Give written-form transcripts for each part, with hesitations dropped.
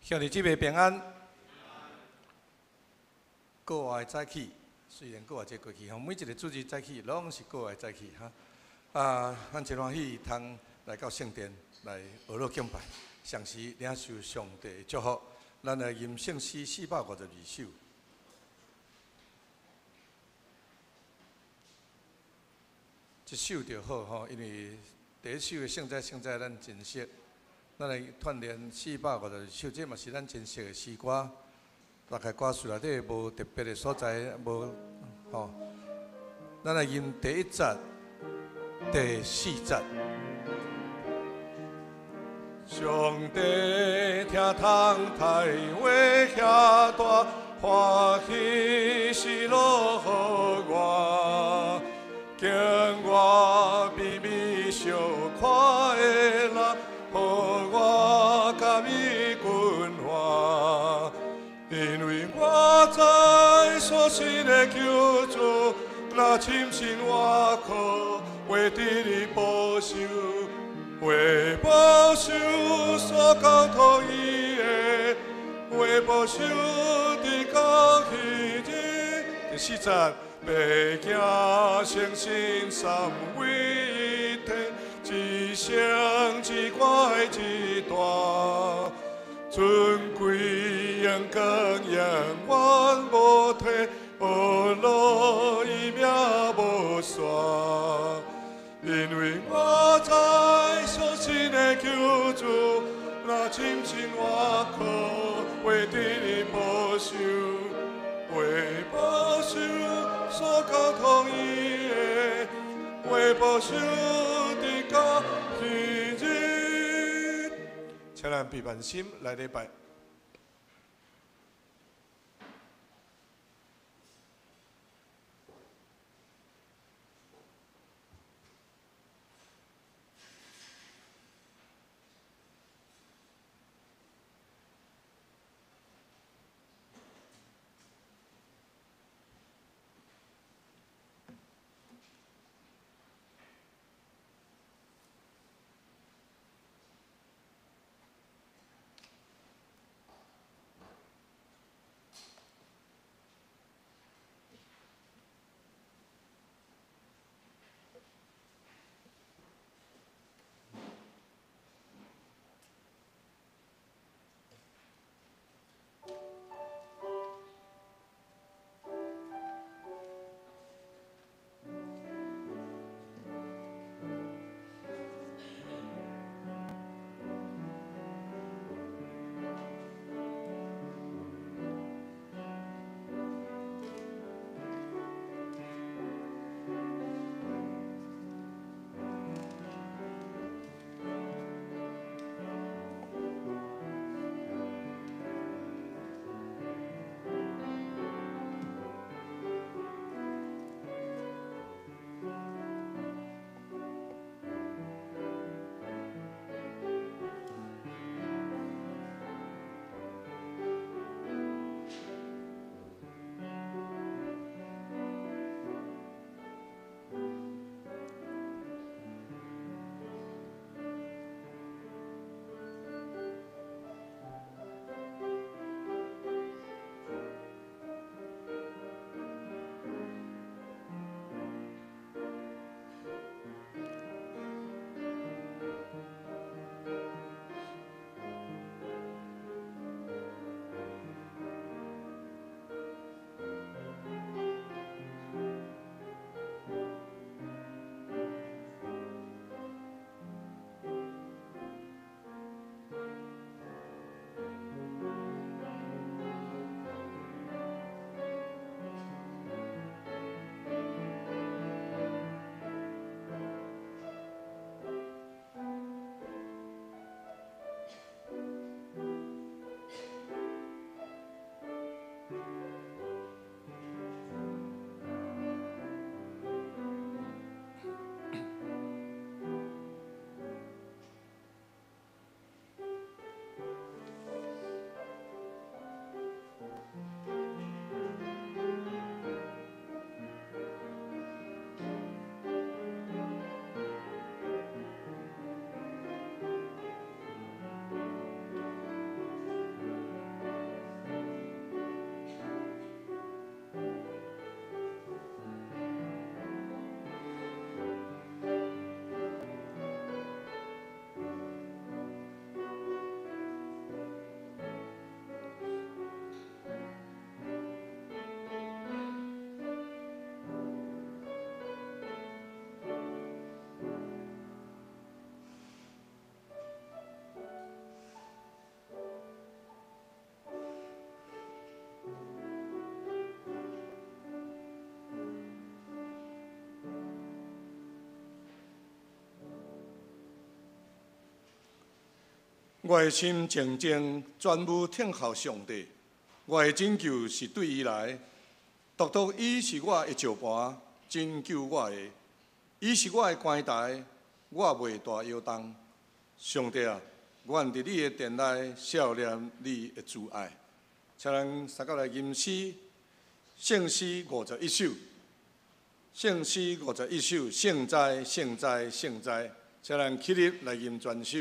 向日姊妹平安。国外早起，虽然国外这过去吼，每一个主日早起拢是国外早起哈。咱真欢喜通来到圣殿来学乐敬拜，同时领受上帝的祝福。咱来吟圣诗452首。一首就好吼，因为第一首的圣哉圣哉，咱真熟。咱来锻炼452首，这嘛是咱真熟的诗歌。大概歌词内底无特别的所在，无吼。咱来吟第1节、第4节。上帝听通台话遐大，欢喜是落予我，叫我秘密相看的人，予我甲伊君话。因为我知所信的救主，若深信我靠，会伫你保守。为保守所交托伊的，为保守伫到彼日。第4节，白行诚信三位一体，一声一怪一大，尊贵阳光永远无退，无路伊名无煞。因为我知所信的救主，若深信我靠，会伫你保守，为保守所交托伊的，为保守伫到彼日。请咱闭眼心来礼拜。我的心静静全部听候上帝，我的拯救是对伊来，独独伊是我的石盘，拯救我的，伊是我的关台，我袂大摇动。上帝啊，愿伫你的殿内少念你的慈爱。请咱三角来吟诗，圣诗51首，圣诗51首，圣哉圣哉圣哉！请咱起立来吟全首。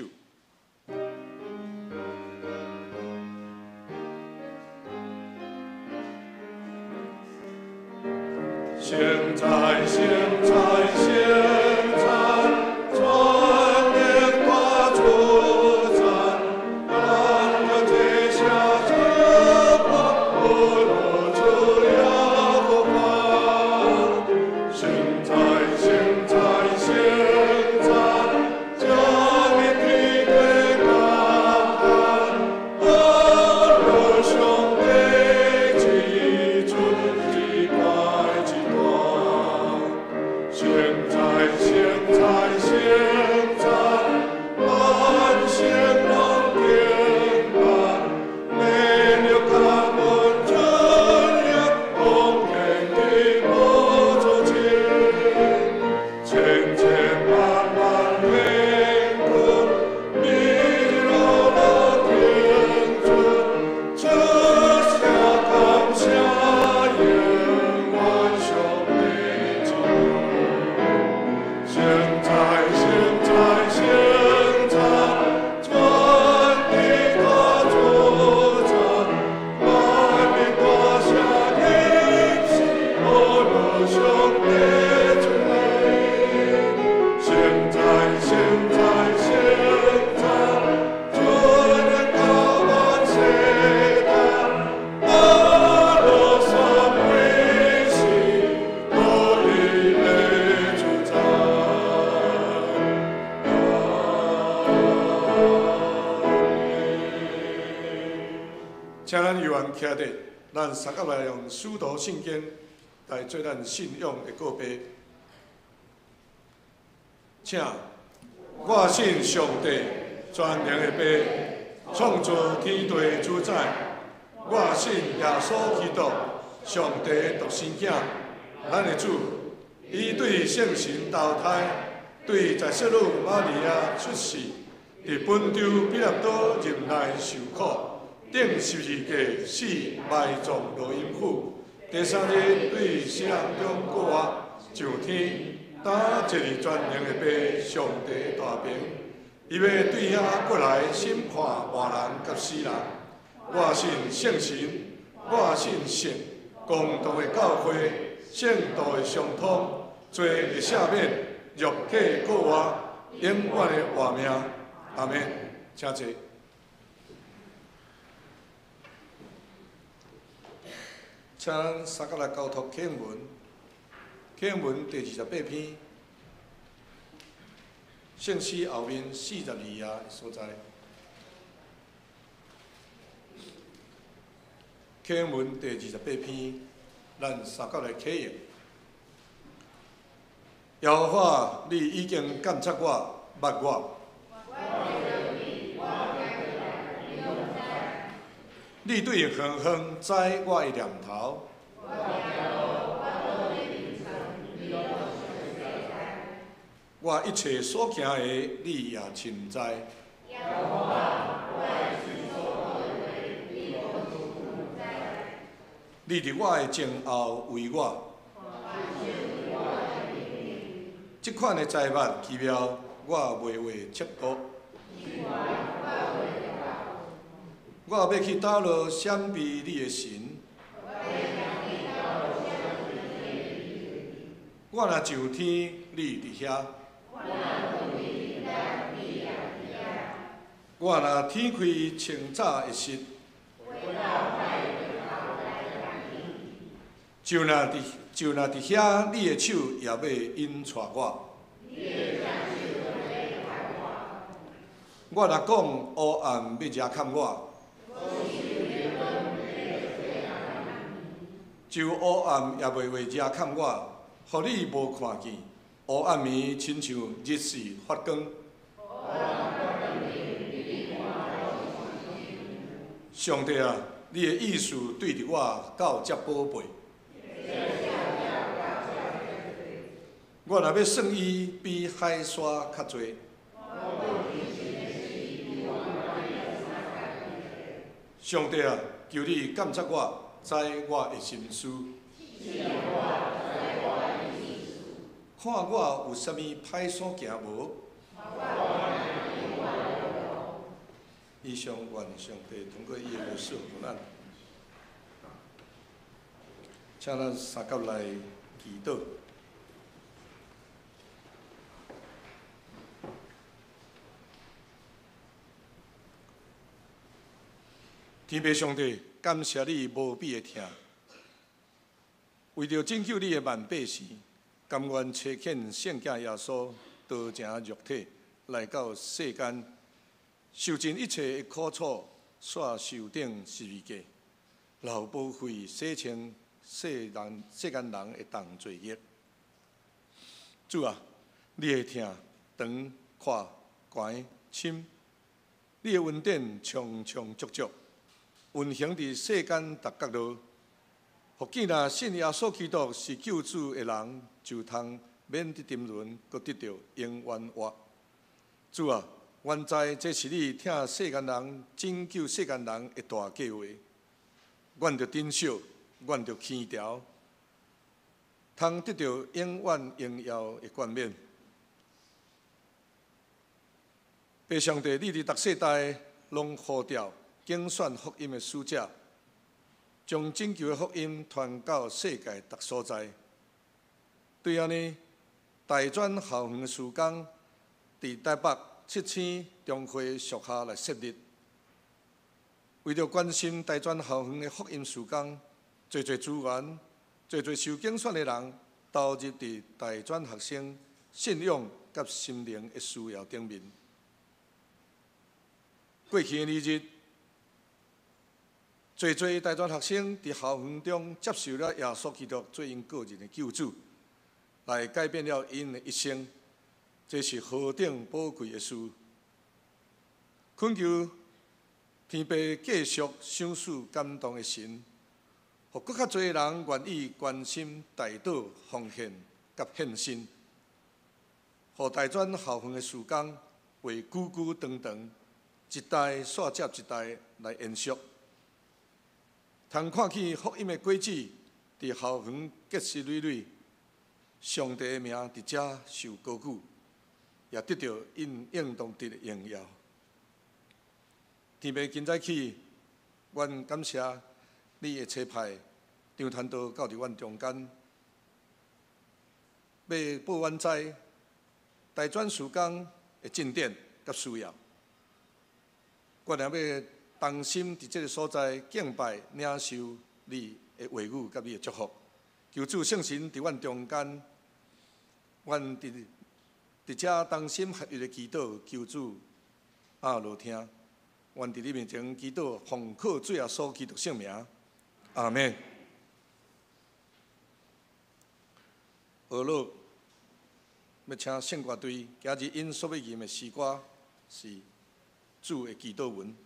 现在，现在，现在，全力把主赞，让我接下这光，不落这耀光。现在，现在，现在，将你的高喊，我兄弟记住你爱。现在，现在，现在，万仙龙天板，没有他们这样公平的不走近，千千万万灵魂，你绕了天尊，这下扛下眼万兄弟记。现在，现在，现在，全力打作战，万里打下英雄，我的兄弟出来。现在，现在，现在，全人高万岁大，阿罗山威信，我以泪主宰。请咱犹原徛伫，咱三角来用使徒圣经来做咱信仰的告白。请，我信上帝全能的爸，创造天地主宰。我信耶稣基督，上帝独生囝，咱的主。伊对圣神投胎，对在色女玛利亚出世，伫本州比勒岛任内受苦。顶十字架死，埋葬罗阴府。第三日对死人中过活，上天，打一日全能的爸，上帝大名。伊要对遐过来审判活人甲死人。我信圣神，我信神，公道的教会，圣道的相通，罪的赦免，肉体过活，永远的活命。阿门。请坐。请咱三角来交托启文，启文第28篇，圣诗后面42页的所在。启文第28篇，咱三角来启用。耶和华，你已经监察我、捌我。你对远远知我的念头，我一切所行的，你也亲知。你伫我的前后为我，这款的财物奇妙，我袂为切薄。我要去倒落闪避你的神，我若上天，你伫遐；我若天开清早一时，就若伫遐，你的手也要引带我。我若讲黑暗要遮砍我。就黑暗也袂为遮砍我，互你无看见。黑暗暝亲像日时发光。上帝啊，你的意思对着我够遮宝贝。我若要算伊，比海沙较多。上帝啊，求你监察我，知我的心思，看我有啥物歹所行无。以上愿上帝通过伊的无私互咱，请咱三甲来祈祷。天父上帝，感谢你无比的疼，为着拯救你的万百姓，甘愿差遣圣子耶稣道成肉体，来到世间，受尽一切的苦楚，煞受顶十字架，劳保费洗清世间人的重罪孽。主啊，你的疼长、宽、悬、深，你的恩典充充足足。运行伫世间逐角落，福建若信耶稣基督是救主的人，就通免得沉沦，搁得到永远活。主啊，原知这是你听世间人拯救世间人的大计划，愿着珍惜，愿着牵条，通得到永远荣耀的冠冕。父上帝，你伫逐世代拢呼召竞选福音的使者，将拯救的福音传到世界各所在。对安尼，大专校园的事工伫台北7星中华属下来设立，为着关心大专校园的福音事工，侪侪资源、侪侪受竞选的人投入伫大专学生信仰甲心灵的需要顶面。过去的日，侪大专学生伫校园中接受了耶稣基督做因个人的救主，来改变了因的一生，这是何等宝贵的事！恳求天父继续赏赐感动的神，互更较侪人愿意关心大道奉献甲献身，互大专校园的事工会久久长长，一代煞接一代来延续。通看起福音的轨迹，伫校园结实累累，上帝的名伫遮受高举，也得到因应当得的荣耀。天父今早起，阮感谢你的差派张传道到伫阮中间，要报阮知大专事工的进展甲需要。我若要同心伫这个所在敬拜领受你的话语甲你的祝福，求主圣神伫阮中间，阮伫遮同心合一的祈祷，求主落听，愿伫你面前祈祷，奉靠主耶稣基督圣名，阿门。下落要请圣歌队今日因所要吟的诗歌是主的祈祷文。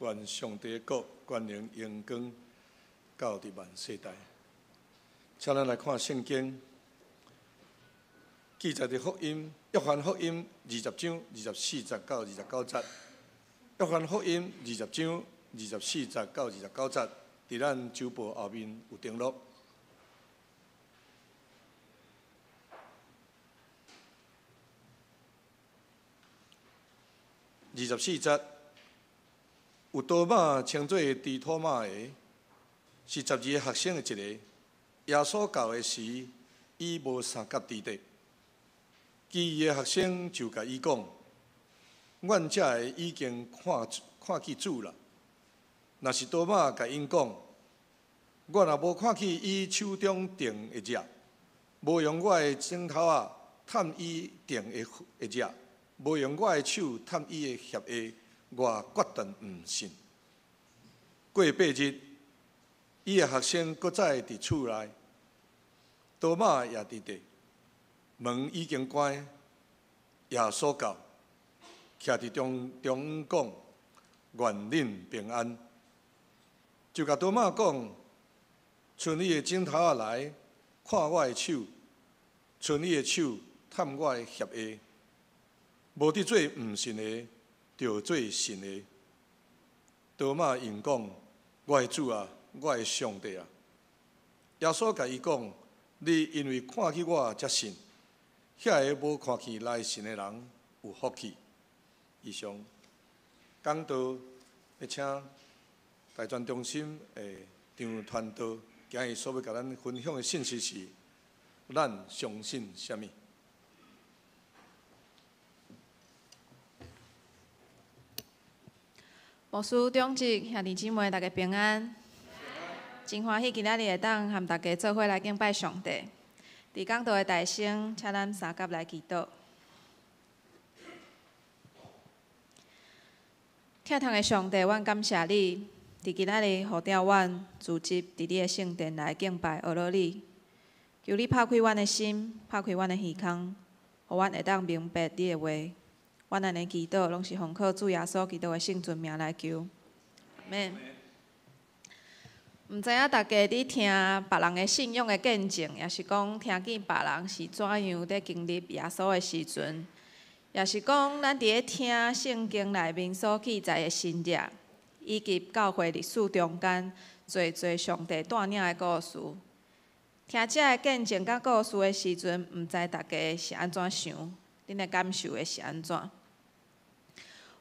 愿上帝国光荣荣光到伫万世代。请咱来看圣经，记载的福音，约翰福音20章24节到29节。约翰福音20章24节到29节，伫咱周报后面有登录。24节，有多马称作低托马的，是12个学生的一个。耶稣教的时，伊无三甲之地，其余的学生就甲伊讲：“阮遮个已经看见主啦。”若是多马甲因讲：“我若无看见伊手中钉的只，无用我的指头仔探伊钉的只。”无用我的手探伊的血液，我决定毋信。过8日，伊的学生搁再伫厝内，多马也伫地，门已经关。耶稣到，徛伫中央讲：“愿恁平安。”就甲多马讲：“伸你的指头仔来，看我的手；伸你的手，探我的血液。”无伫做毋信的，就做信的。多马应讲：“我的主啊，我的上帝啊！”耶稣甲伊讲：“你因为看见我才信，遐个无看见来信的人有福气。”以上讲道要请大专中心的张传道，今日所要甲咱分享的信息是：咱相信啥物？牧师长职兄弟姊妹，大家平安。真欢喜今仔日会当和大家做伙来敬拜上帝。伫讲道的大声，请咱三甲来祈祷。疼痛的上帝，阮感谢你，伫今仔日互着阮组织伫你的圣殿来敬拜学罗你。求你拍开阮的心，拍开阮的耳孔，互阮会当明白你的话。阮安尼祈祷，拢是奉靠主耶稣基督的圣尊名来求。免。毋知影大家伫听别人的信仰的见证，也是讲听见别人是怎样在经历耶稣的时阵，也是讲咱伫咧听圣经内面所记载的神迹，以及教会历史中间侪上帝带领的故事。听这个见证甲故事的时阵，毋知大家是安怎想？恁的感受会是安怎？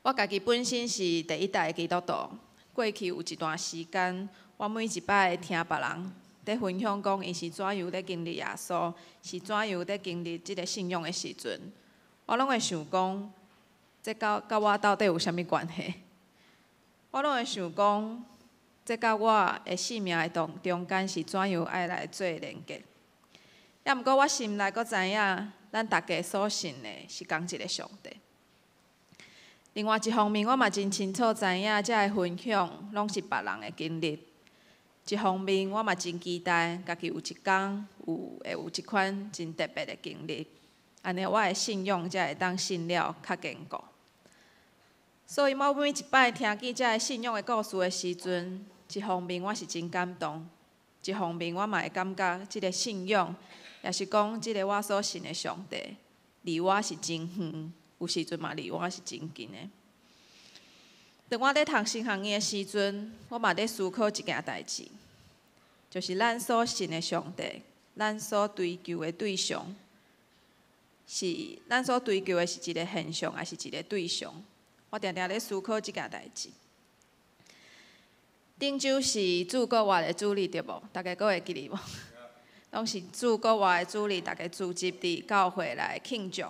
我家己本身是第一代基督徒，过去有一段时间，我每一摆听别人在分享讲，伊是怎样在经历耶稣，是怎样在经历即个信仰的时阵，我拢会想讲，这甲我到底有啥物关系？我拢会想讲，这甲我的生命的中间是怎样爱来做连结？也毋过我心内阁知影。咱大家所信的是同一个上帝。另外一方面，我嘛真清楚知影，这个分享拢是别人的经历。一方面，我嘛真期待家己有一天会有一款真特别的经历，安尼我的信仰才会当信了较坚固。所以，我每一摆听见这个信仰的故事的时阵，一方面我是真感动，一方面我嘛会感觉这个信仰。也是讲，即个我所信的上帝，离我是真远，有时阵嘛离我是真近的。当我咧读神学院的时阵，我嘛咧思考一件代志，就是咱所信的上帝，咱所追求的对象，是咱所追求的是一个现象，还是一个对象？我常常咧思考即件代志。顶周是主国外的主日，对无？大家阁会记哩无？拢是主国外的主日，大家组织伫教会来庆祝。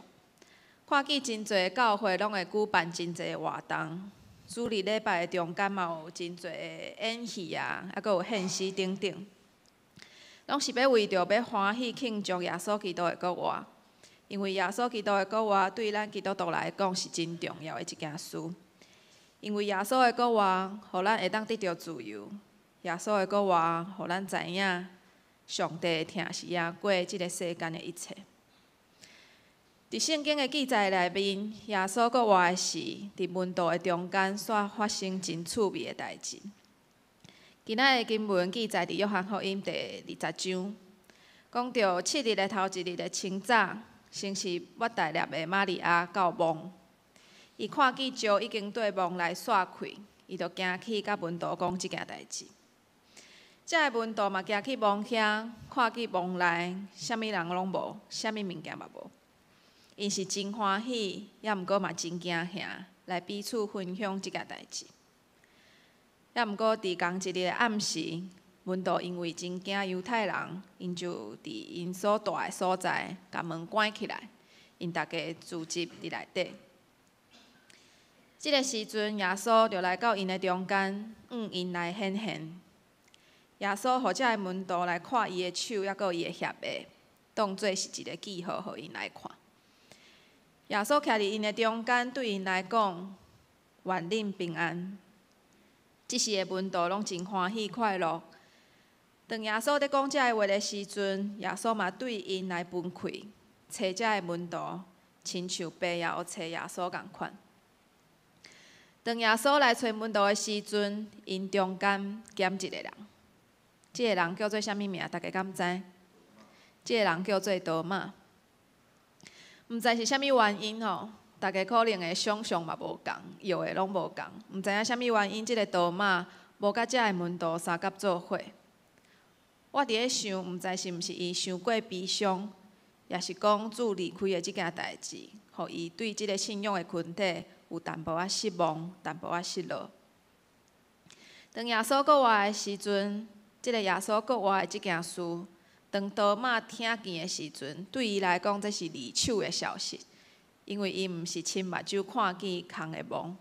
看见真侪教会拢会举办真侪活动，主日礼拜的中间嘛有真侪演戏啊，还阁有献诗等等，拢是要为着要欢喜庆祝耶稣基督的国活。因为耶稣基督的国活对咱基督徒来讲是真重要的一件事。因为耶稣的国活，互咱会当得到自由；耶稣的国活，互咱知影。上帝疼是也过即个世间的一切。伫圣经的记载内面，耶稣搁活的时，伫门徒的中间，煞发生真趣味的代志。今仔的经文记载伫约翰福音第20章，讲到7日的头一日的清早，先是抹大粒的玛利亚到墓，伊看见石已经对墓内刷开，伊就行去甲门徒讲即件代志。遮个门徒嘛行去墓遐，看见墓内啥物人拢无，啥物物件嘛无。因是真欢喜，也毋过嘛真惊吓，来彼此分享即件代志。也毋过伫同一日的暗时，门徒因为真惊犹太人，因就伫因所住的所在，甲门关起来，因大家聚集伫内底。即个时阵，耶稣就来到因的中间，因来显现。耶稣互遮个门徒来看伊的手，抑阁伊的肋背，当作是一个记号，互因来看。耶稣徛伫因的中间，对因来讲，愿恁平安。即时的门徒拢真欢喜快乐。当耶稣伫讲遮个话的时阵，耶稣嘛对因来分开，找遮个门徒，亲像爸也有找耶稣共款。当耶稣来找门徒的时阵，因中间减一个人。即个人叫做啥物名？大家敢知？即个人叫做多马。毋知是啥物原因吼，大家可能会想象嘛无共，药的拢无共。毋知影啥物原因，即个多马无甲遮个门徒相甲做伙。我伫咧想，毋知是毋是伊伤过悲伤，也是讲主离开的即件代志，互伊对即个信仰的群体有淡薄仔失望，淡薄仔失落。当耶稣搁活的时阵，即个耶稣搁活的即件事，当多马听见的时阵，对伊来讲，这是离手的消息，因为伊毋是亲目睭看见空的墓，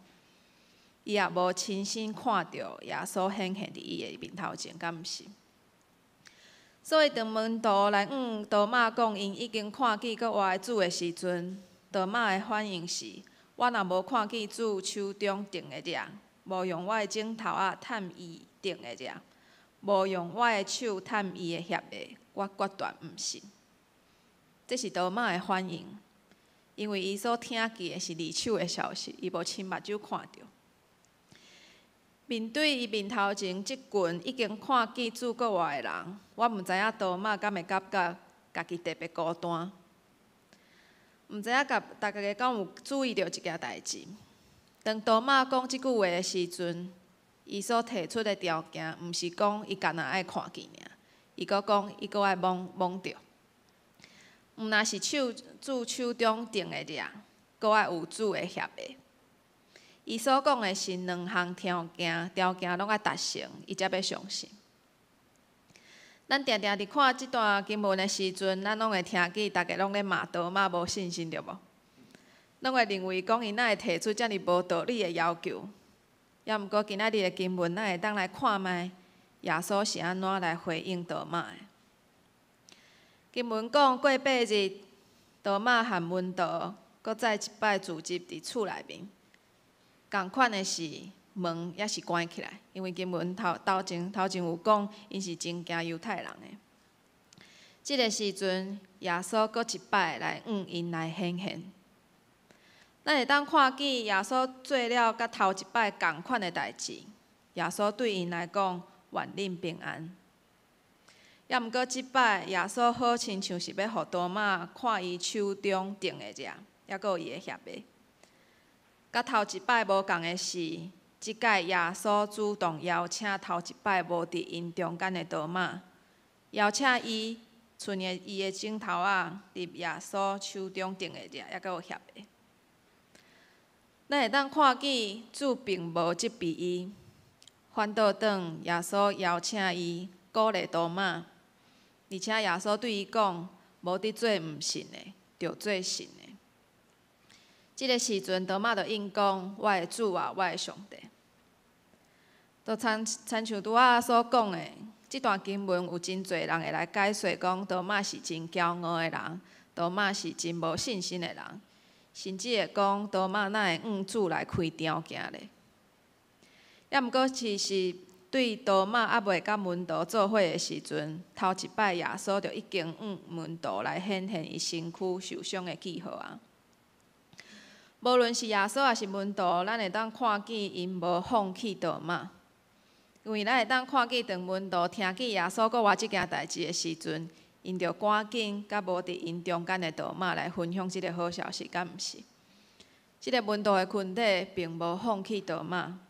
伊也无亲身看到耶稣显现伫伊的面头前，敢毋是？所以，当门徒来多马讲因已经看见搁活的主的时阵，多马的反应是：我若无看见主手中钉的掠，无用我的指头仔探伊钉的掠，无用我的手探伊的肋背，我决断毋信。这是多马的反应，因为伊所听见的是离手的消息，伊无亲目睭看到。面对伊面头前即群已经看见主搁活的人，我毋知影多马敢会感觉家己特别孤单。毋知影大家敢有注意到一件代志？当多马讲即句话的时阵，伊所提出的条件，毋是讲伊干那爱看见尔，伊阁讲伊阁爱摸着。毋若是主手中钉的掠，阁爱有主的肋背。伊所讲的是两项条件拢爱达成，伊才要相信。咱定定伫看即段经文的时阵，咱拢会听见大家拢咧骂多马无信心，对无？拢会认为讲伊哪会提出遮尔无道理的要求。也毋过今仔日的经文，咱会当来看卖耶稣是安怎来回应多马的。经文讲过8日，多马和门徒搁再一摆聚集伫厝内面。共款的是，门也是关起来，因为经文头前有讲，因是真惊犹太人的。即个时阵，耶稣搁一摆来因来显现。咱会当看见耶稣做了甲头一摆共款的代志。耶稣对因来讲，愿恁平安。也毋过即摆，耶稣好亲像是要互多马看伊手中钉的掠，还佫有伊的肋背。甲头一摆无共的是，即摆耶稣主动邀请头一摆无伫因中间的多马，邀请伊伸伊的指头仔入耶稣手中钉的掠，还佫有肋背。咱会当看见主并无责备伊，反倒转耶稣邀请伊鼓励多马，而且耶稣对伊讲：无伫做毋信的，着做信的。即个时阵，多马就应讲：我的主啊，我的上帝。就亲像拄仔所讲的，即段经文有真侪人会来解说讲，多马是真骄傲的人，多马是真无信心的人，甚至会讲多马哪会主来开条件咧？也毋过其实对多马还未甲门徒做伙的时阵，头一摆耶稣就已经向门徒来显现伊身躯受伤的记号啊。无论是耶稣还是门徒，咱会当看见因无放弃多马，因为咱会当看见当门徒听见耶稣讲即件代志的时阵，因就赶紧甲无伫因中间的多马来分享即个好消息，敢毋是？即个门徒的群体并无放弃多马，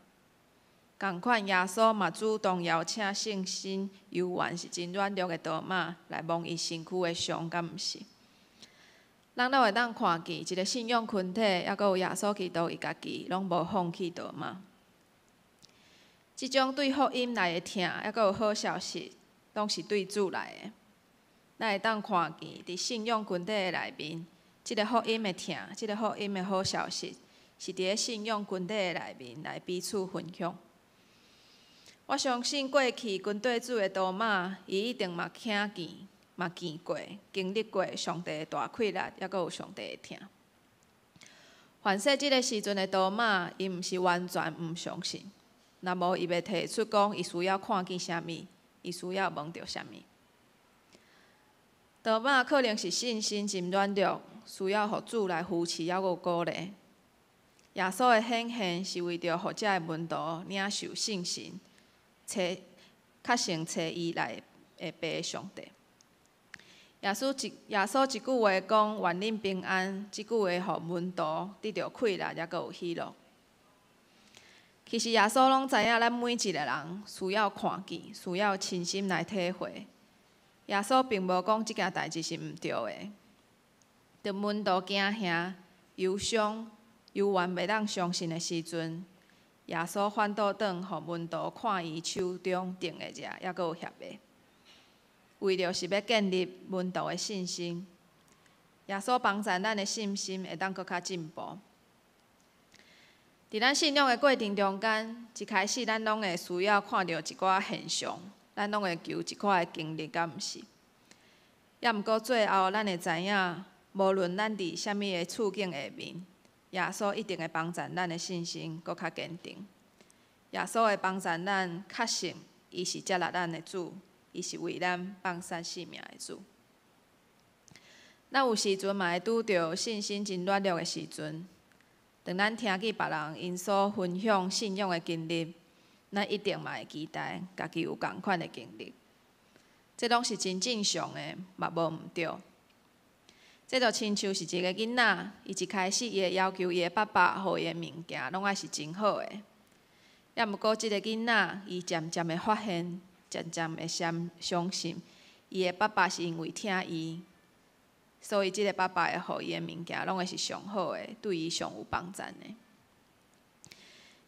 共款耶稣嘛主动邀请信心犹原是真软弱的多马来摸伊身躯的伤，敢毋是？咱都会当看见一个信仰群体，还佫有耶稣基督伊家己，拢无放弃多马。即种对福音来的听，还佫有好消息，拢是对主来的。咱会当看见伫信仰群体的内面，即个福音的听，即个福音的好消息，是伫咧信仰群体的内面来彼此分享。我相信过去跟对主的多马，伊一定嘛听见。嘛见过、经历过上帝的大气力，还佫有上帝的疼。凡说即个时阵的多马，伊毋是完全毋相信，若无伊要提出讲伊需要看见啥物，伊需要问到啥物。多马可能是信心真软弱，需要互主来扶持，还佫鼓励。耶稣的显现是为着互遮的门徒领受信心，较先找伊来会爬上帝。耶稣一句话讲：“愿恁平安。”即句话，互门徒得到快乐，也佫有喜乐。其实耶稣拢知影，咱每一个人需要看见，需要亲身来体会。耶稣并无讲即件代志是毋对的。当门徒惊吓、忧伤、犹原袂当相信的时阵，耶稣反倒转，互门徒看伊手中钉的遮，还佫有血的。为着是要建立门徒的信心，耶稣帮助咱的信心会当搁较进步。伫咱信仰的过程中间，一开始咱拢会需要看到一寡现象，咱拢会求一寡的经历，敢毋是？也毋过最后，咱会知影，无论咱伫啥物的处境下面，耶稣一定会帮助咱的信心搁较坚定。耶稣会帮助咱确信，伊是接纳咱的主。伊是为咱放下性命的主。咱有时阵嘛会拄着信心真软弱的时阵，当咱听见别人因所分享信仰的经历，咱一定嘛会期待家己有同款的经历。这拢是真正常的，嘛无毋对。这就亲像是一个囡仔，伊一开始伊会要求伊的爸爸，互伊的物件拢爱是真好的。也毋过，即个囡仔伊渐渐的发现。渐渐会相信，伊的爸爸是因为听伊，所以即个爸爸会互伊的物件拢会是上好的，对伊上有帮助的。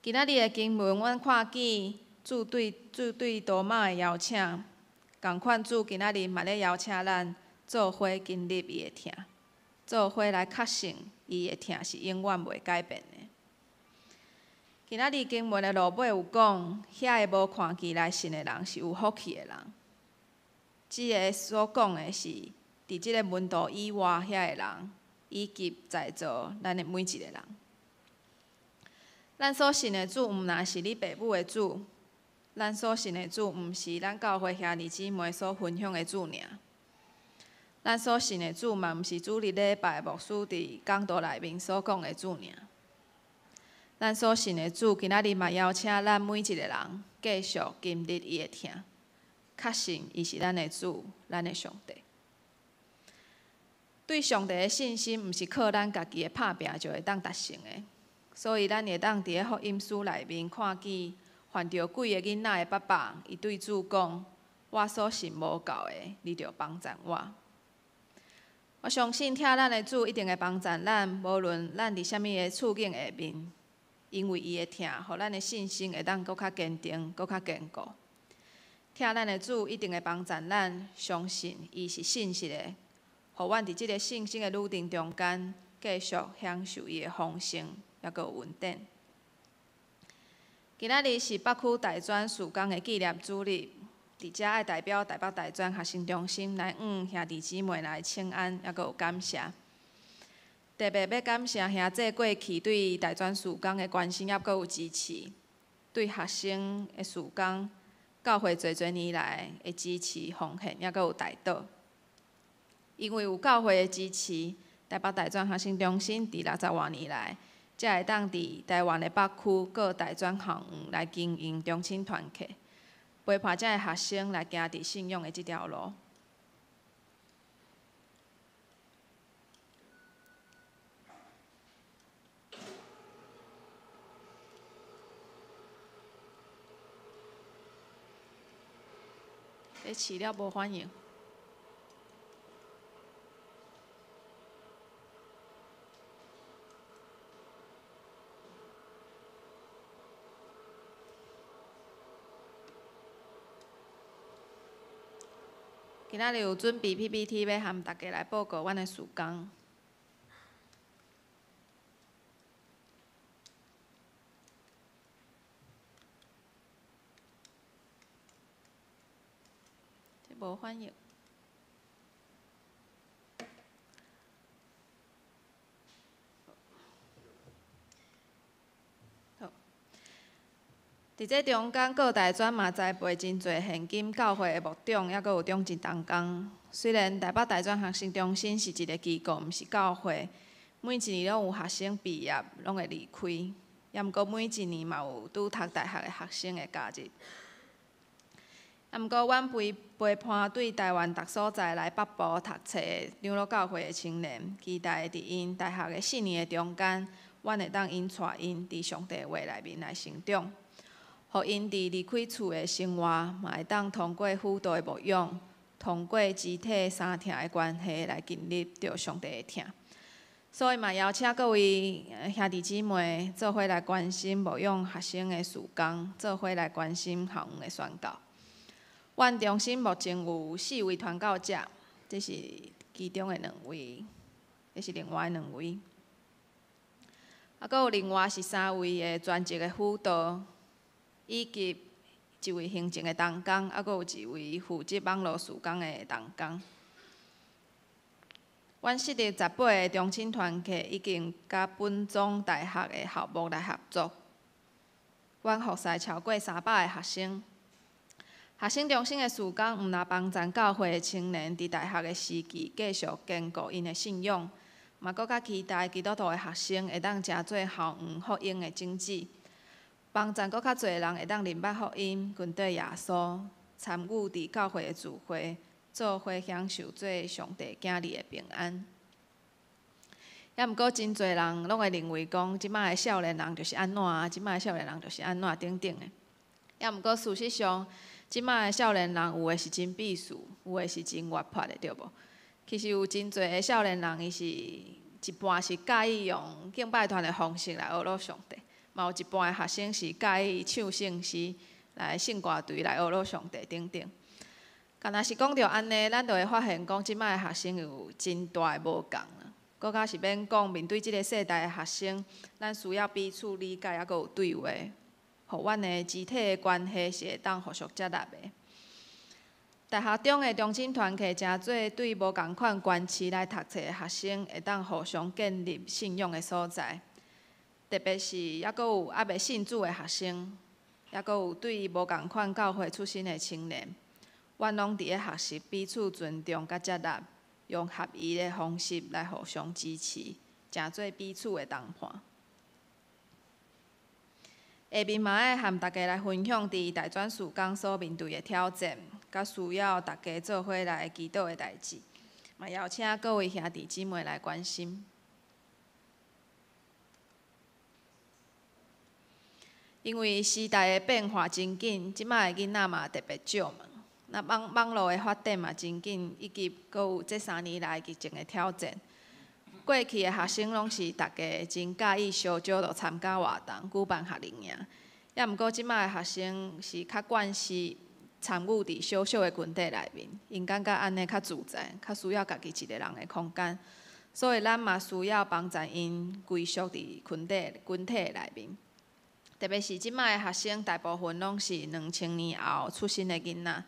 今仔日的经文，阮看见主对多马的邀请，共款主今仔日嘛咧邀请咱做伙经历伊的疼，做伙来确信伊的疼是永远袂改变的。今仔日经文的落尾有讲，遐个无看见来信的人是有福气的人。即个所讲的是，伫即个门徒以外遐个人，以及在座咱的每一个人。咱所信的主，毋若是你爸母的主，咱所信的主，毋是咱教会兄弟姊妹所分享的主尔。咱所信的主嘛，毋是主日礼拜牧师伫讲道内面所讲的主尔。咱所信的主，今仔日嘛邀请咱每一个人继续经历伊的疼，确信伊是咱的主，咱的上帝。对上帝的信心，毋是靠咱家己的拍拼就会当达成的。所以，咱会当伫咧福音书内面看见，犯着鬼的囡仔的爸爸，伊对主讲：“我所信无够的，你着帮助我。”我相信，听咱的主一定会帮助咱，无论咱伫啥物个处境下面。因为伊的疼，互咱的信心会当搁较坚定、搁较坚固。听咱的主一定会帮助咱，相信伊是信实的，互阮伫即个信心的旅程中间，继续享受伊的丰盛，也搁有稳定。今仔日是北区大专事工的纪念主日，伫遮爱代表台北大专学生中心来向兄弟姊妹来请安，也搁有感谢。特别要感谢兄弟过去对大专事工的关心，也搁有支持，对学生的事工教会侪年来的支持奉献，也阁有代祷。因为有教会的支持，台北大专学生中心伫60多年来，才会当伫台湾的北区各大专校园来经营中青团契，陪伴遮个学生来行伫信仰的即条路。饲料无反应。今仔日有准备 PPT 要含大家来报告阮的事工。无反应。好，伫这中间，各大专嘛栽培真侪现今教会的牧长，也阁有中职同工。虽然台北大专学生中心是一个机构，毋是教会，每一年拢有学生毕业，拢会离开。也毋过每一年嘛有拄读大学的学生会加入。啊，毋过，阮陪伴对台湾各所在来北部读册的长老教会的青年，期待伫因大学的4年的中间，阮会当引带因伫上帝话内面来成长，互因伫离开厝的生活，嘛会当通过辅导的牧养，通过肢体相听的关系来经历着上帝的疼。所以嘛，邀请各位兄弟姊妹做伙来关心牧养学生的事工，做伙来关心校园的宣教。阮中心目前有4位传教者，这是其中的2位，这是另外的2位。啊，阁有另外是3位的专职的辅导，以及1位行政的同工，啊，阁有1位负责网络事工的同工。阮设立18个中青团契，已经甲本庄大学的校牧来合作。阮服侍超过300个学生。学生中心的事工，毋但帮助教会的青年伫大学的时期继续坚固因的信仰，嘛搁较期待基督徒的学生会当成做校园福音的种子，帮助搁较侪人会当明白福音，跟对耶稣，参与伫教会的聚会，做伙享受做上帝囝儿的平安。也毋过真侪人拢会认为讲，即摆的少年人就是安怎，即摆的少年人就是安怎等等的。也毋过事实上，即摆的少年人有诶是真避暑，有诶是真活泼的，对无？其实有真侪的少年人，伊是一半是介意用敬拜团的方式来学乐上帝，嘛有一半的学生是介意唱圣诗来圣歌队来学乐上帝等等。敢若是讲到安尼，咱就会发现讲，即摆的学生有真大的无共啦。搁较是免讲，面对即个世代的学生，咱需要彼此理解，抑阁有对话。互阮的肢体的关系是会当互相接纳的。大学中的中青团契诚做对无共款关系来读册的学生，会当互相建立信仰的所在。特别是抑阁有还未信主的学生，抑阁有对无共款教会出身的青年，阮拢伫咧学习彼此尊重甲接纳，用合宜的方式来互相支持，诚做彼此的同伴。下面嘛爱和大家来分享伫大专事工所面对的挑战，甲需要大家做伙来祈祷的代志，嘛邀请各位兄弟姊妹来关心。因为时代的变化真紧，即摆的囡仔嘛特别少嘛，那网络的发展嘛真紧，以及阁有这3年来疫情的挑战。过去的学生拢是大家真介意烧酒就参加活动、举办夏令营，也毋过即摆的学生是较惯势参与伫小小的群体内面，因感觉安尼较自在，较需要家己一个人的空间，所以咱嘛需要帮助因归属伫群体内面。特别是即摆的学生，大部分拢是2000年后出生的囡仔，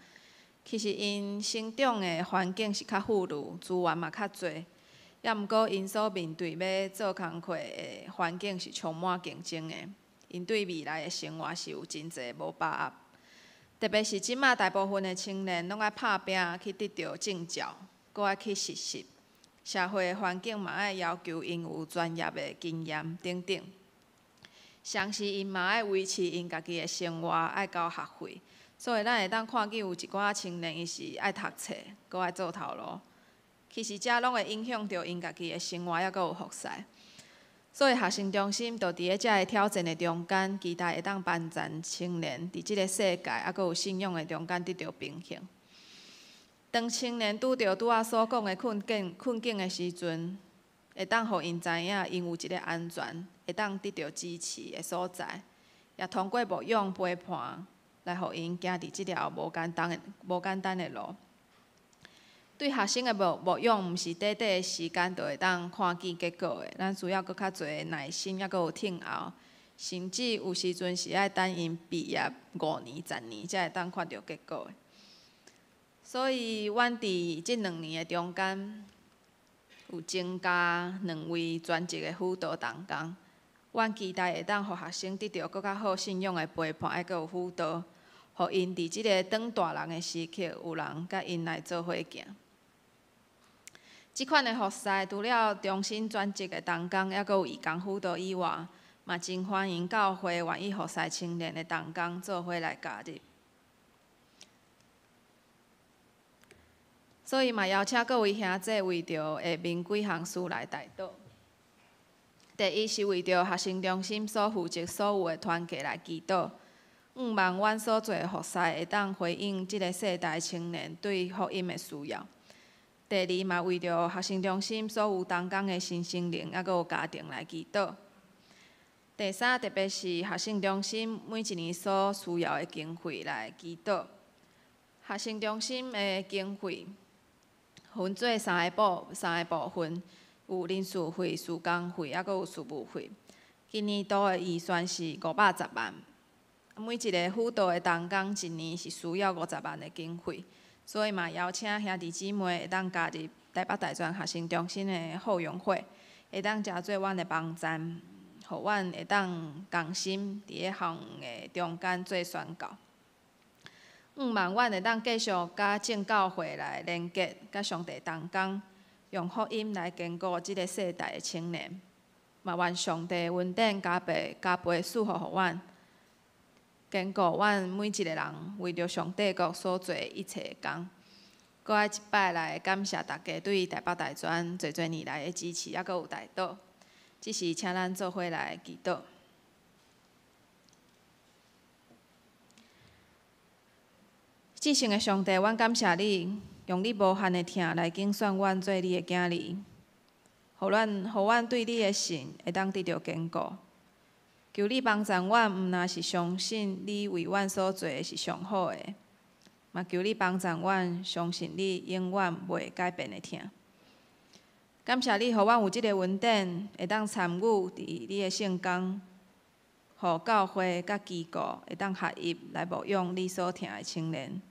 其实因生长的环境是较富裕，资源嘛较侪。也毋过，因所面对要做工课的环境是充满竞争的，因对未来的生活是有真侪无把握。特别是即马大部分的青年拢爱拍拼去得到证照，搁爱去实习，社会环境嘛爱要求因有专业的经验等等。同时，因嘛爱维持因家己的生活，爱交学费，所以咱会当看见有一寡青年伊是爱读册，搁爱做头路。其实遮拢会影响到因家己的生活，还阁有服侍。所以学生中心就伫咧遮个挑战的中间，期待会当帮助青年伫即个世界，还阁有信仰的中间得到平衡。当青年拄着拄仔所讲的困境的时阵，会当互因知影，因有一个安全，会当得到支持的所在，也通过牧养陪伴，来互因行伫即条无简单的路。对学生的牧养，毋是短短的时间就会当看见结果的，咱需要搁较侪耐心，也搁有听候，甚至有时阵是爱等因毕业5年、10年，才会当看到结果的。所以，阮伫即2年的中间，有增加2位专职的辅导同工。阮期待会当互学生得到搁较好信仰的陪伴，还阁有辅导，互因伫即个当大人的时刻，有人甲因来做伙行。即款的服侍，除了中心专职的同工，还阁有义工辅导以外，嘛真欢迎教会愿意服侍青年的同工做伙来加入。所以嘛邀请各位兄弟为着下面几项事来代祷。第一是为着学生中心所负责所有的团契来祈祷，望阮所做的服侍会当回应即个世代青年对福音的需要。第二嘛，为着学生中心所有同工的新生灵，还阁有家庭来祈祷。第三，特别是学生中心每一年所需要的经费来祈祷。学生中心的经费分做3个部分，有人事费、施工费，还阁有事务费。今年度的预算是510万，每一个辅导的同工一年是需要50万的经费。所以嘛，邀请兄弟姊妹会当加入台北大专学生中心的后援会，会当加做阮的帮站，互阮会当同心伫咧项的中间做宣告。望阮会当继续甲正教会来连结，甲上帝同工，用福音来坚固即个世代的青年。嘛，愿上帝恩典加倍赐福互阮。坚固阮每一个人为着上帝国所做一切工，搁爱一摆来感谢大家对台北大专侪年来的支持，还阁有代祷。只是请咱做伙来祈祷。至圣的上帝，阮感谢你，用你无限的疼来竞选阮做你的囝儿，互阮对你的信会当得到坚固。求你帮助阮，毋若是相信你为阮所做的是上好的，嘛求你帮助阮相信你永远袂改变的疼。感谢你，互阮有即个恩典，会当参与伫你的圣工，互教会甲机构会当合一来牧养你所疼的青年。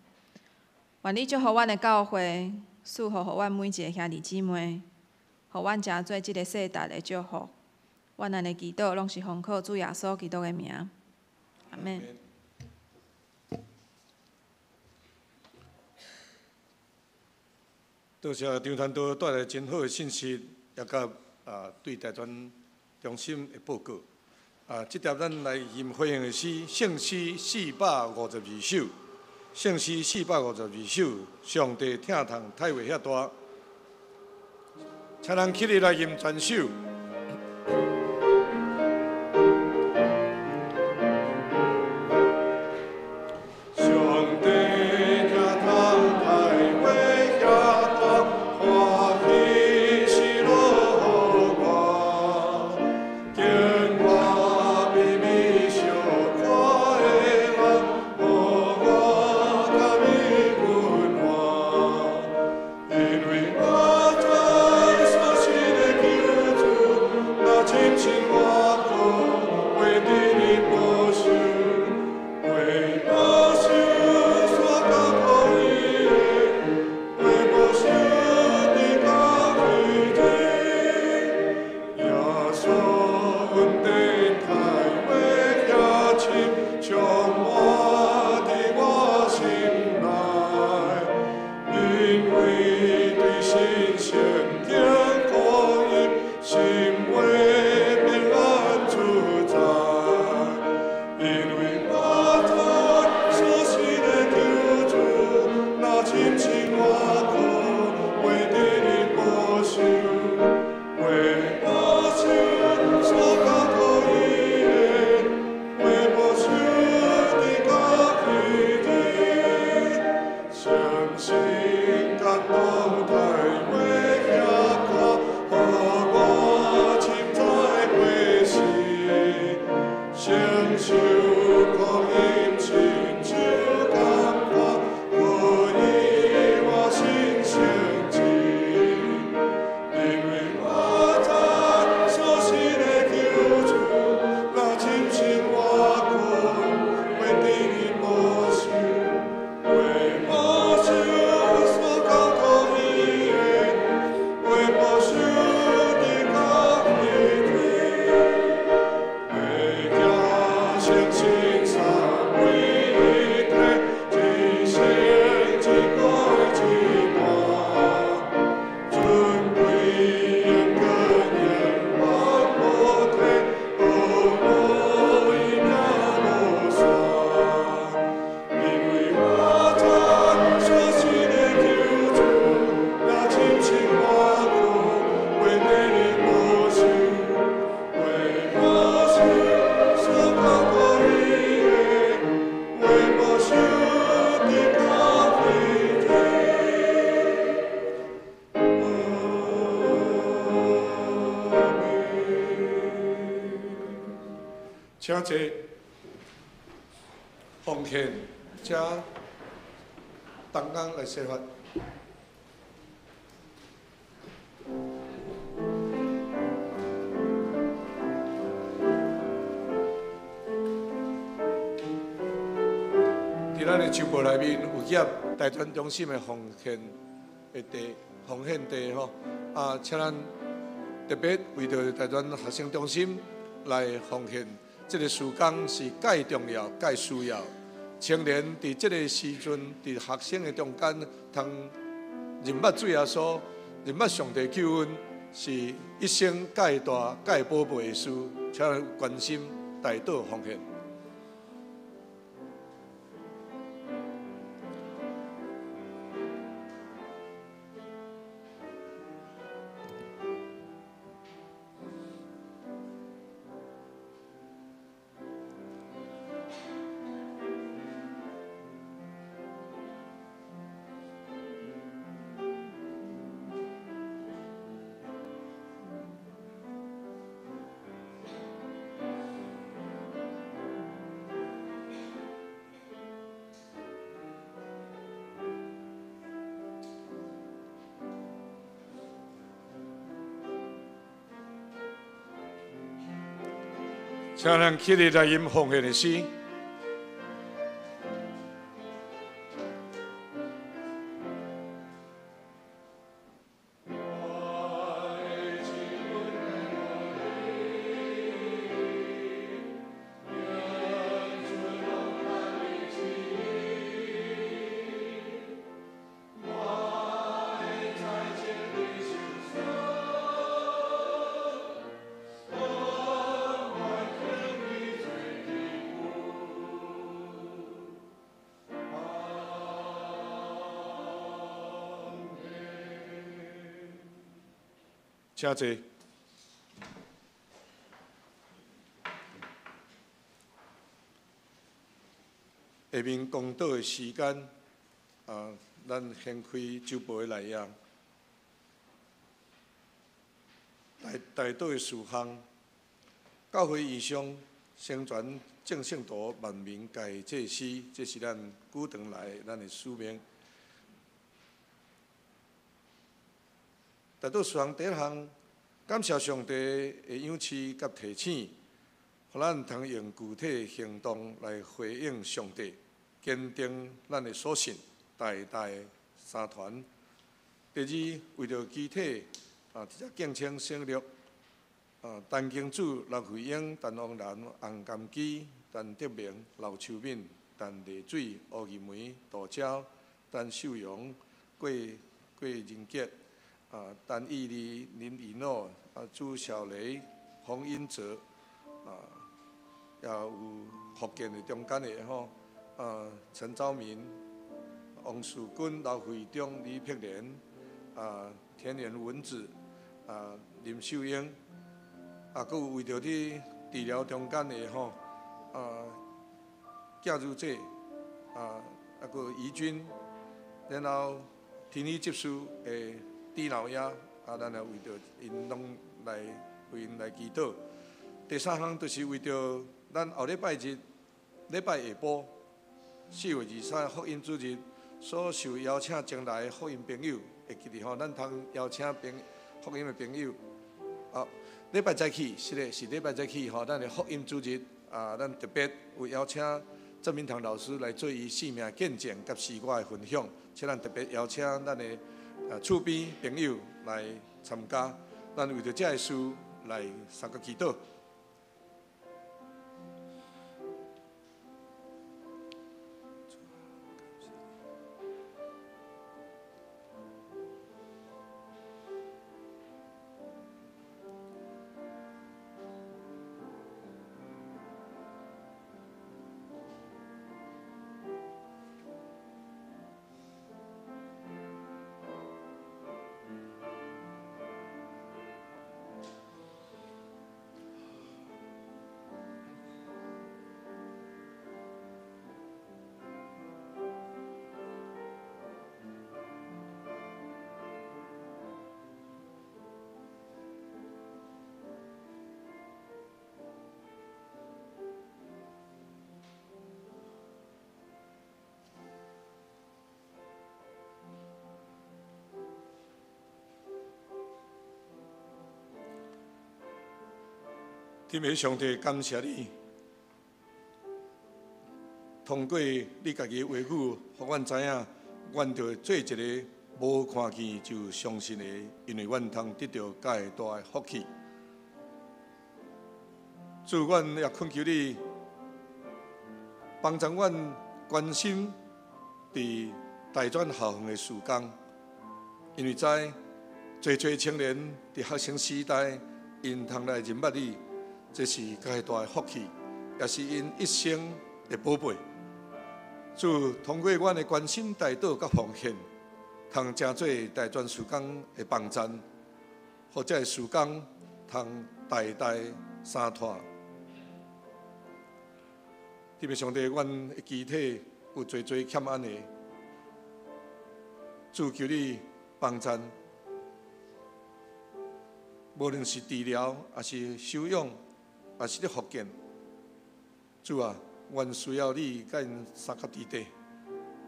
愿你祝福阮的教会，赐福互阮每一个兄弟姊妹，互阮成做即个世代的祝福。阮安尼祈祷，拢是奉靠主耶稣基督的名，阿门。多谢张传道带来真好的信息，也甲对大专中心的报告。这条咱来吟回应的诗，圣诗452首，圣诗452首，上帝疼痛太为遐大，请咱起立来吟全首。因为我在所信的救主。请坐，奉献，请东江来施法。伫咱的周报内面有写大专中心的奉献的地，奉献地吼，请咱特别为着大专学生中心来奉献。这个事工是介重要、介需要。青年伫这个时阵，伫学生的中间，通认捌主耶稣、认捌上帝救恩，是一生介大、介宝贝的事，请咱关心大道奉献。请咱起立来吟奉献的诗。请坐。下面公道的时间，咱先开周报的内容。大道的事项，教会意向宣传正圣徒万民皆祭司，这是咱久长来咱的使命。大道事项第一项，感谢上帝的养赐甲提醒，互咱通用具体行动来回应上帝，坚定咱的所信，代代相传。第二，为着机体直接敬请省略陈经主、刘慧英、陈王兰、洪甘基、陈德明、刘秋敏、陈丽水、吴怡梅、杜娇、陈秀荣、郭仁杰。陈义利、林以诺、朱小雷、洪英哲，也有福建的中间的吼，陈昭民、王树军、刘惠忠、李碧莲，田园文子，林秀英，佫有为着伫治疗中间的吼，贾如姐，佫有怡君，然后天理执事的。李老爷，咱也为着因拢来为因来祈祷。第三项就是为着咱后礼拜日、礼拜下晡4月23福音主日所受邀请前来的福音朋友，会记得吼，咱通邀请福音的朋友。礼拜早起是嘞，是礼拜早起吼，咱的福音主日咱特别有邀请郑明堂老师来做伊生命见证甲诗歌的分享，且咱特别邀请咱的。厝边朋友来参加，咱为着这个事来三个祈祷。天父上帝，感谢你，通过你家己的话语，互阮知影，阮着做一个无看见就相信的，因为阮通得到介大的福气。主，阮也恳求你帮助阮关心伫大专校园的事工，因为知侪青年伫学生时代，因通来认捌你。这是介大的福气，也是因一生的宝贝。主通过阮的关心、代祷甲奉献，通成做大专事工的帮衬，或者事工通代代相传。天父上帝，阮的肢体有侪欠安的，主求你帮衬，无论是治疗，还是收养。也是咧福建，主啊，阮需要你甲因三角地底，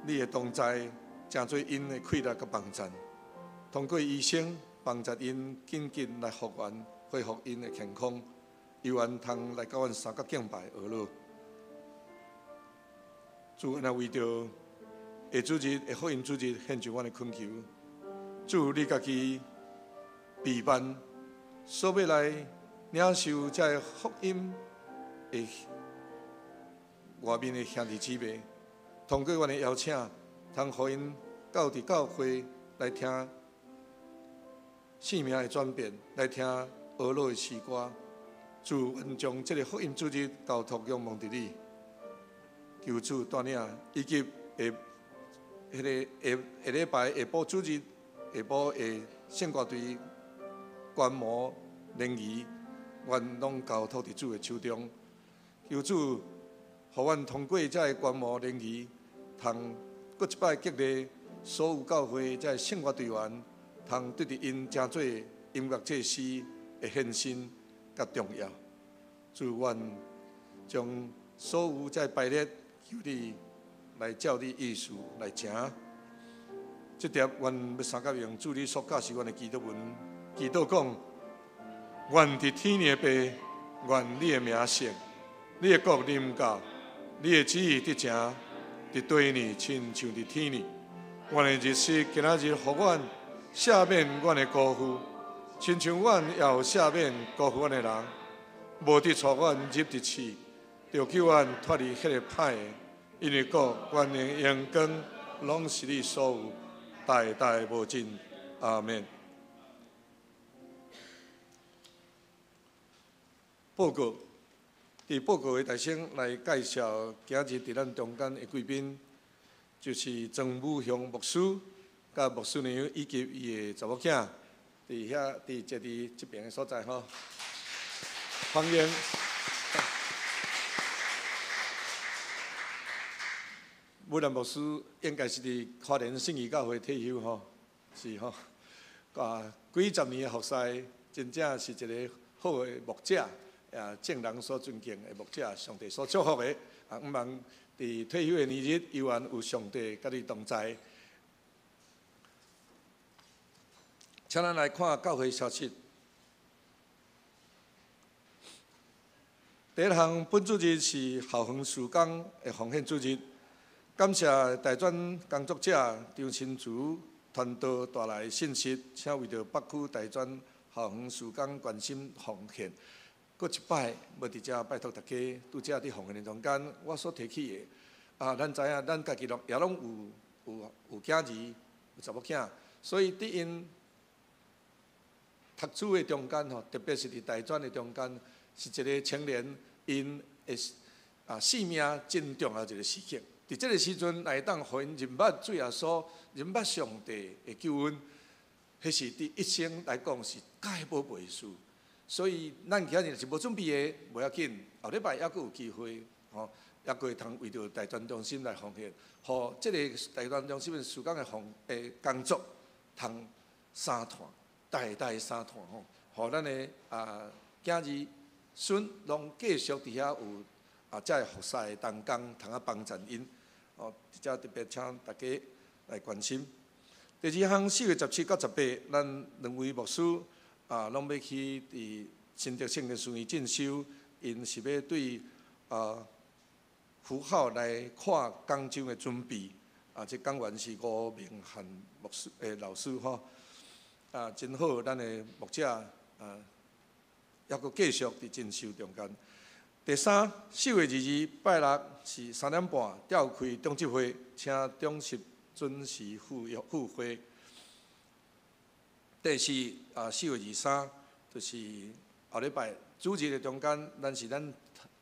你的同在，真做因的快乐甲帮助，通过医生帮助因紧急来复原，恢复因的健康，由愿通来到阮三角敬拜而乐。主，那为着下主日的福音主日，献上阮的恳求，主你家己备办，所要来。领受这福音的外面的兄弟姊妹，通过阮的邀请，通互因到伫教会来听生命的转变，来听俄罗的诗歌。主，阮将这个福音主日交托仰望伫你，求主带领，以及下礼拜下晡主日下晡的圣歌队观摩联谊。阮拢交托伫主的手中，求主，互阮通过这观摩联谊，通搁一摆激励所有教会这圣乐队员，通对伫因真做音乐祭司的献身甲重要。主，阮将所有这排列，求你来照你意思来行。这点，阮要三甲用主你所教示阮的祈祷文，祈祷讲。愿伫天的爸，愿你的名圣，你的国临到，你的旨意得成，伫地呢，亲像伫天呢。阮的日时今仔日，互阮赦免阮的辜负，亲像阮也有赦免辜负阮的人，无得带阮入地去，就叫阮脱离迄个歹的，因为国、权能、荣光，拢是你所有，代代无尽。阿门。报告，伫报告的大声来介绍今日伫咱中间的贵宾，就是曾武雄牧师、甲牧师娘以及伊的查某囝，伫这边的所在吼，欢迎。武兰牧师应该是伫花莲圣义教会退休吼，是吼，几十年的服侍，真正是一个好的牧者。正人所尊敬的牧者，上帝所祝福的，毋望伫退休的年日，犹原有上帝甲你同在。请咱来看教会消息。第一项本主日是校园事工的奉献主日，感谢大专工作者张新竹传道带来信息，请为着北区大专校园事工关心奉献。搁一摆，要伫遮拜托大家，拄则伫奉献的中间，我所提起的，咱知影，咱家己也拢有囝儿，有查某囝，所以伫因读书的中间吼，特别是伫大专的中间，是一个青年因的生命真重要一个时刻。伫这个时阵，来当互因认捌主耶稣，认捌上帝的救恩，迄是伫一生来讲是介宝贝的事。所以，咱今日是无准备的，无要紧。后礼拜还佫有机会，吼，还佫会通为着大专中心来奉献，互即个大专中心的事工的工作，通三团，代代三团吼，互咱的囝儿孙拢继续伫遐有遮个服侍的同工，通啊帮衬因。哦，遮特别请大家来关心。第二项4月17到18，咱两位牧师。拢要去伫新竹圣的书院进修，因是要对符号来看广州的准备。这讲员是吴明翰牧师老师吼，真好，咱的牧者还阁继续伫进修中间。第三，4月22日拜六是3点半召开中执会，请忠实准时赴会。第四，4月23就是后礼拜主日的中间，是咱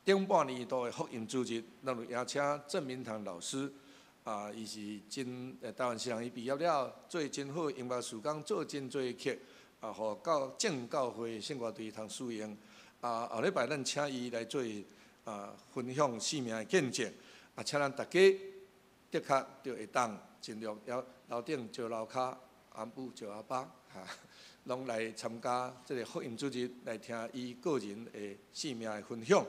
顶半年度的福音主日，咱就邀请郑明堂老师。伊是台湾师人，伊毕业了，做真好音乐事工，做真多曲，互正教会圣乐队通使用。后礼拜咱请伊来做分享生命的见证，请咱大家的确就会当尽量楼顶招楼骹，暗晡招阿爸，拢来参加这个福音主日，来听伊个人的生命的分享。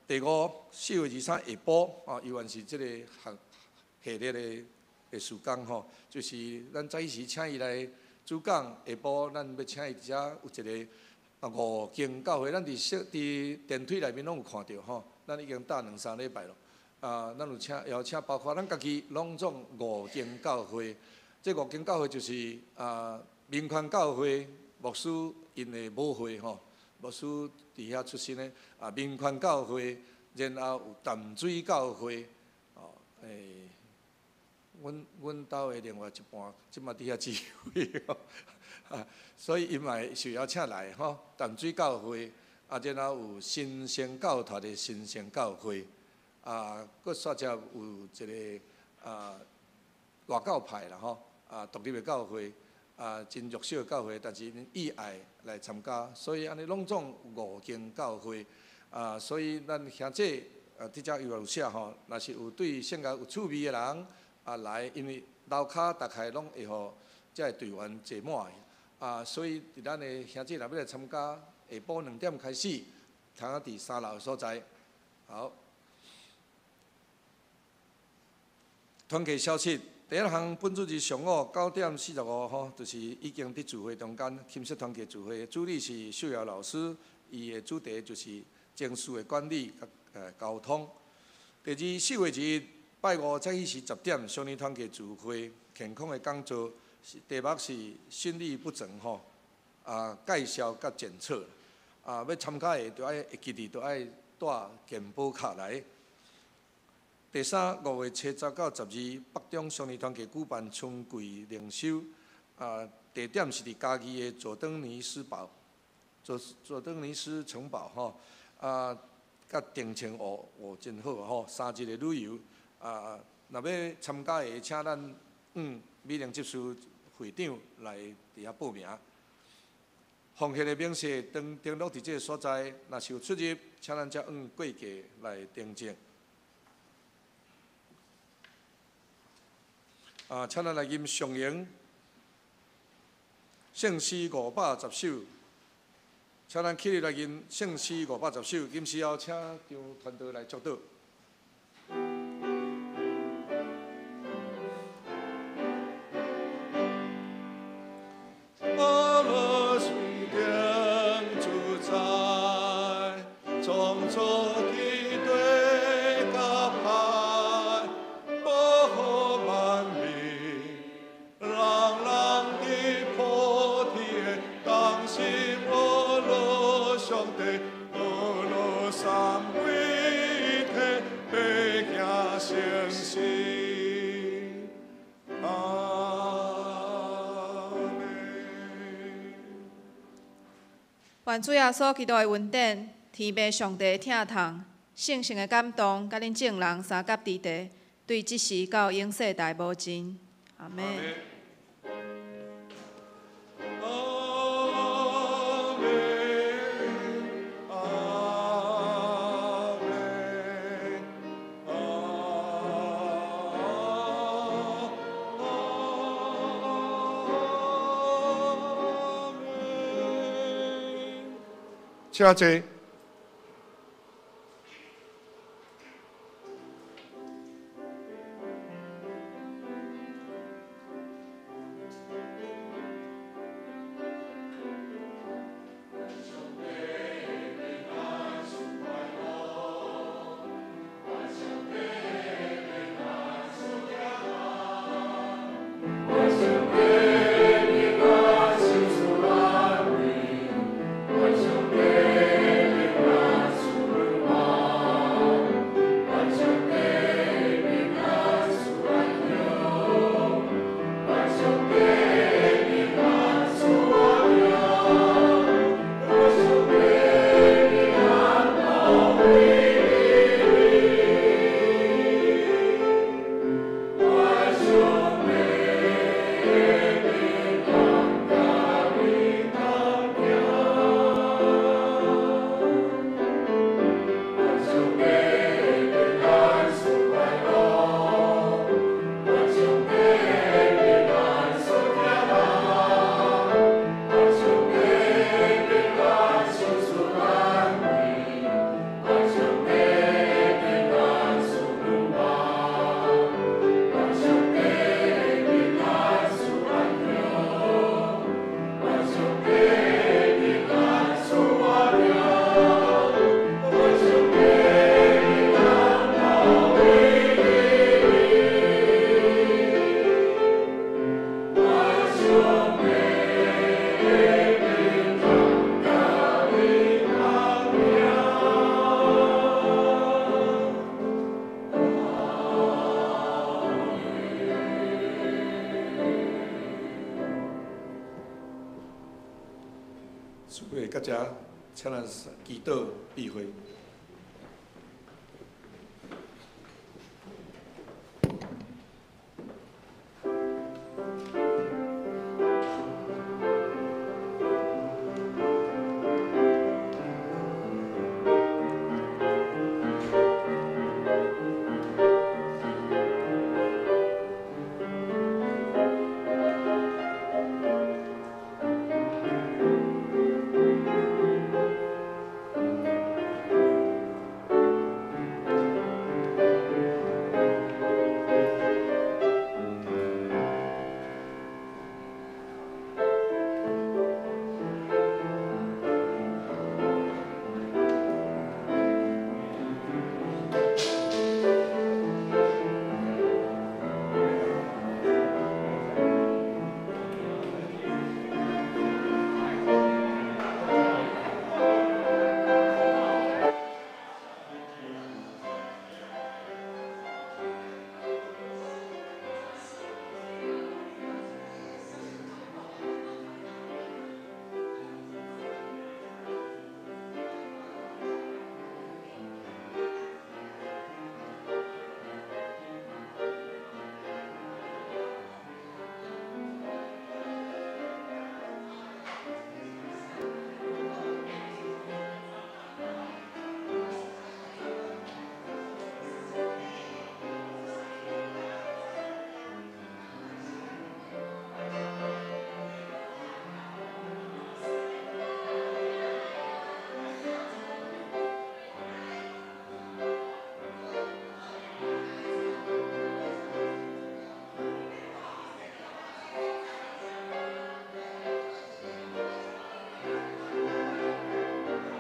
第五，4月23下晡，依然是这个系列的事工吼，就是咱早时请伊来主讲，下晡咱要请伊遮有一个5间教会，咱伫电梯内面拢有看到吼，咱已经搭2-3礼拜咯。咱有邀请包括咱家己拢总5间教会，这5间教会就是民权教会、牧师因的母会吼。牧师伫遐出身的民权教会，然后有淡水教会，阮兜的另外一半即马伫遐聚会所以因嘛是邀请来吼，淡水教会，然后有新生教团的新生教会，佫煞只有一个外教派啦吼，独立的教会。真弱小的教会，但是因意爱来参加，所以安尼拢总5间教会。所以咱兄弟伫遮有写吼，若是有对圣教有趣味的人来，因为楼骹大概拢会互遮个队员坐满所以伫咱的兄弟若要来参加，下晡2点开始，通伫3楼所在。好，团契消息。第一项，本主日上午9点45吼，就是已经伫聚会中间，钦色团契聚会，主理是秀瑶老师，伊的主题就是情绪的管理甲沟通。第二，4月1日拜五早起是10点，少年团契聚会，健康的讲座，题目是心律不整吼，介绍甲检测，要参加的就爱会记得，就爱带健保卡来。第三，5月7到12，北中双年团契举办春季灵修，地点是伫嘉义的佐登尼斯城堡吼，甲定情湖真好吼，3日的旅游，若要参加的，请咱美玲执事会长来伫遐报名。奉献的名册登录伫这个所在，若是有出入，请咱才过价来订正。请咱来吟上营圣诗510首，请咱起立来吟圣诗510首。吟诗后，请张团队来祝祷。愿主耶稣基督的恩典、天父上帝的疼痛、圣神的感动，甲恁众人三甲伫地，对即时到永世代无尽。阿门。请坐。诸位，到遮，请咱祈祷闭会。